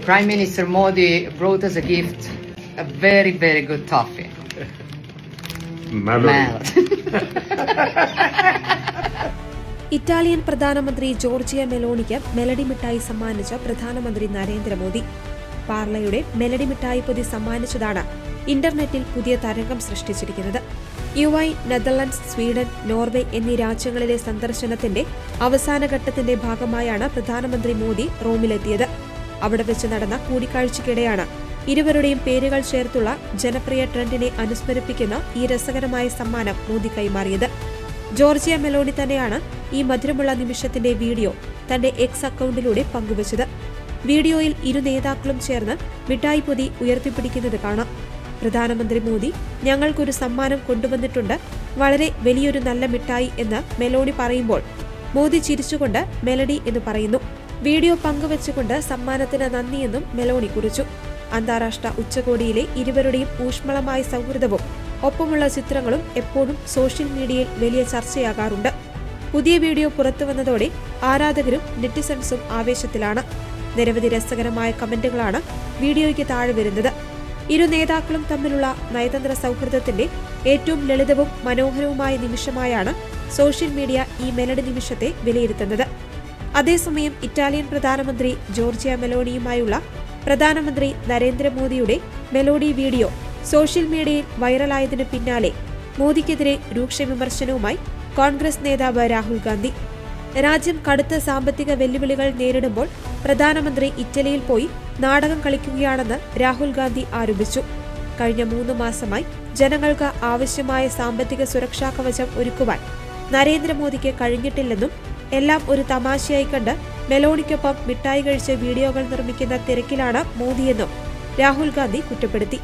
Prime Minister Modi brought us a gift, a very, very good toffee. Italian പ്രധാനമന്ത്രി Georgia മെലോണിക്ക് melody മിഠായി സമ്മാനിച്ച പ്രധാനമന്ത്രി Narendra Modi. പാർലയുടെ melody മിഠായി പൊതി സമ്മാനിച്ചതാണ് ഇന്റർനെറ്റിൽ പുതിയ തരംഗം സൃഷ്ടിച്ചിരിക്കുന്നത്. യുഎഇ, നെതർലൻഡ്സ്, സ്വീഡൻ, നോർവേ എന്നീ രാജ്യങ്ങളിലെ സന്ദർശനത്തിന്റെ അവസാനഘട്ടത്തിന്റെ ഭാഗമായാണ് പ്രധാനമന്ത്രി മോദി റോമിലെത്തിയത്. അവിടെ വെച്ച് നടന്ന കൂടിക്കാഴ്ചയ്ക്കിടെയാണ് ഇരുവരുടെയും പേരുകൾ ചേർത്തുള്ള ജനപ്രിയ ട്രെൻഡിനെ അനുസ്മരിപ്പിക്കുന്ന ഈ രസകരമായ സമ്മാനം മോദി കൈമാറിയത്. ജോർജിയ മെലോണി തന്നെയാണ് ഈ മധുരമുള്ള നിമിഷത്തിന്റെ വീഡിയോ തന്റെ എക്സ് അക്കൌണ്ടിലൂടെ പങ്കുവച്ചത്. വീഡിയോയിൽ ഇരു നേതാക്കളും ചേർന്ന് മിഠായി പൊതി ഉയർത്തിപ്പിടിക്കുന്നത് കാണാം. പ്രധാനമന്ത്രി മോദി ഞങ്ങൾക്കൊരു സമ്മാനം കൊണ്ടുവന്നിട്ടുണ്ട്, വളരെ വലിയൊരു നല്ല മിഠായി എന്ന് മെലോണി പറയുമ്പോൾ മോദി ചിരിച്ചുകൊണ്ട് മെലഡി എന്ന് പറയുന്നു. വീഡിയോ പങ്കുവച്ചുകൊണ്ട് സമ്മാനത്തിന് നന്ദിയെന്നും മെലോണി കുറിച്ചു. അന്താരാഷ്ട്ര ഉച്ചകോടിയിലെ ഇരുവരുടെയും ഊഷ്മളമായ സൗഹൃദവും ഒപ്പമുള്ള ചിത്രങ്ങളും എപ്പോഴും സോഷ്യൽ മീഡിയയിൽ വലിയ ചർച്ചയാകാറുണ്ട്. പുതിയ വീഡിയോ പുറത്തുവന്നതോടെ ആരാധകരും നെറ്റിസൺസും ആവേശത്തിലാണ്. നിരവധി രസകരമായ കമന്റുകളാണ് വീഡിയോയ്ക്ക് താഴെ വരുന്നത്. ഇരു നേതാക്കളും തമ്മിലുള്ള നയതന്ത്ര സൗഹൃദത്തിന്റെ ഏറ്റവും ലളിതവും മനോഹരവുമായ നിമിഷമായാണ് സോഷ്യൽ മീഡിയ ഈ മെലഡി നിമിഷത്തെ വിലയിരുത്തുന്നത്. അതേസമയം ഇറ്റാലിയൻ പ്രധാനമന്ത്രി ജോർജിയ മെലോണിയുമായുള്ള പ്രധാനമന്ത്രി നരേന്ദ്രമോദിയുടെ മെലോഡി വീഡിയോ സോഷ്യൽ മീഡിയയിൽ വൈറലായതിനു പിന്നാലെ മോദിക്കെതിരെ രൂക്ഷ വിമർശനവുമായി കോൺഗ്രസ് നേതാവ് രാഹുൽ ഗാന്ധി. രാജ്യം കടുത്ത സാമ്പത്തിക വെല്ലുവിളികൾ നേരിടുമ്പോൾ പ്രധാനമന്ത്രി ഇറ്റലിയിൽ പോയി നാടകം കളിക്കുകയാണെന്ന് രാഹുൽ ഗാന്ധി ആരോപിച്ചു. കഴിഞ്ഞ 3 മാസമായി ജനങ്ങൾക്ക് ആവശ്യമായ സാമ്പത്തിക സുരക്ഷാ കവചം ഒരുക്കുവാൻ നരേന്ദ്രമോദിക്ക് കഴിഞ്ഞിട്ടില്ലെന്നും എല്ലാം ഒരു തമാശയായി കണ്ട് മെലോണിക്കൊപ്പം മിഠായി കഴിച്ച് വീഡിയോകൾ നിർമ്മിക്കുന്ന തിരക്കിലാണ് മോദിയെന്നും രാഹുൽ ഗാന്ധി കുറ്റപ്പെടുത്തി.